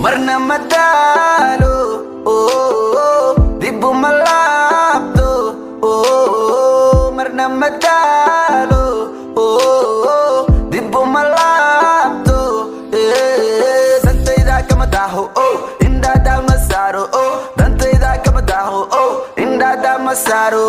marna madalo dibu malabdo marna madalo dibu malabdo dantayda kama daho indada masaro dantayda kama daho indada masaro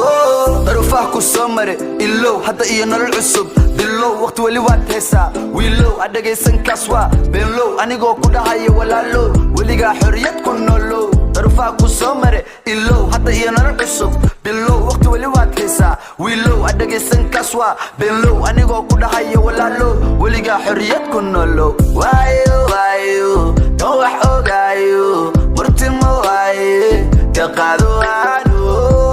darufah ku soo mare ilo hada iyo nolol cusub bilow waqti wali waad heesaa wiilow adagaysan kaswa bilow anigoo ku dhahayo walaalo weligaa xoriyad ku nolow darufaa ku soo mare ilow hada iyo nolol cusub bilow waqti wali waad heesaa wiilow adagaysan kaswa bilow anigoo ku dhahayo walaalo weligaa xoriyad ku nolow waayo waayo kan wax ogaayo murtimo waaye ka qaado aanu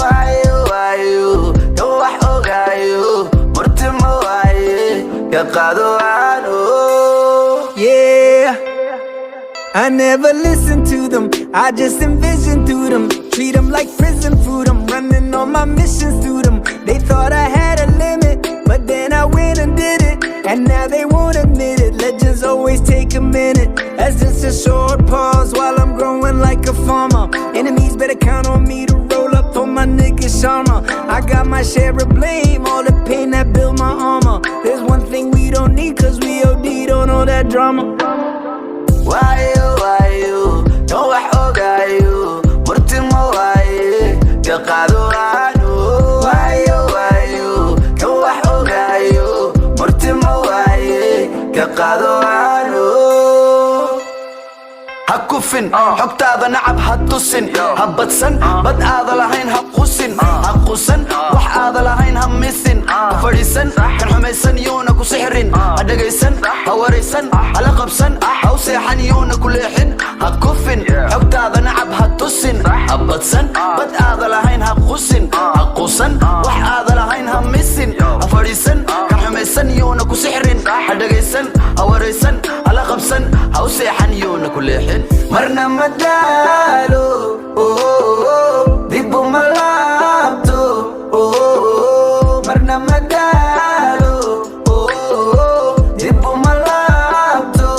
waayo waayo kan wax ogaayo murtimo waaye ka qaado aanu. Yeah, I never listen to them, I just envision through them. Treat them like prison food, I'm running all my missions through them. They thought I had a limit, but then I went and did it. And now they won't admit it, legends always take a minute. That's just a short pause while I'm growing like a farmer. Enemies better count on me to roll up on my nigga Sharam. I got my share of blame, all the pain that built my armor. There's one thing we don't need, cause we OD'd on all that drama. Waayo waayo kan wax ogaayo murtimo waaye ka qaado aanu waayo waayo kan wax ogaayo murtimo waaye ka qaado aanu. hakufin xogtaada nacab ha tusin ha badsan bad aada lahayn ha qusin ha qusan wax aada lahayn ha misin ha fadhiisan kan xumaysan yuuna ku sixrin ha dhagaysan ha waraysan hala qabsan ha u seexan yuuna ku leexin ha kufin xogtaada nacab ha tusin ha badsan bad aada lahayn ha qusin ha qusan wax aada lahayn ha misin ha fadhiisan kan xumaysan yuuna ku sixrin ha dhagaysan ha waraysan hala qabsan ha u seexan yuuna ku leexin marna madalo dibu malabdo marna madalo dibu malabdo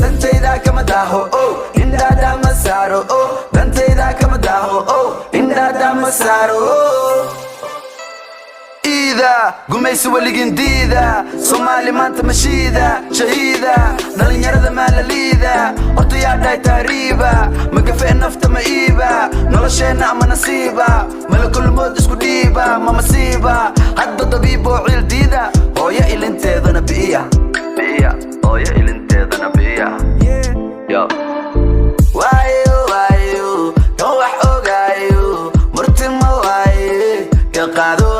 dantayda kama daho indada masaro dantayda kama daho indada masaro. gumaysi waligin diida Soomaali maanta mashiida shahiida dhalinyarada maalaliida odayaa dhaay taariiba magafee nafta ma iiba nolosheena ama nasiiba malakulmood isku dhiiba ma masiiba hadda dabiiboo ciil diida hooyo ilinteedana bi'iya hooyo ilinteedana bi'iya. waayo waayo kan wax ogaayo murtimo waaye ka qaado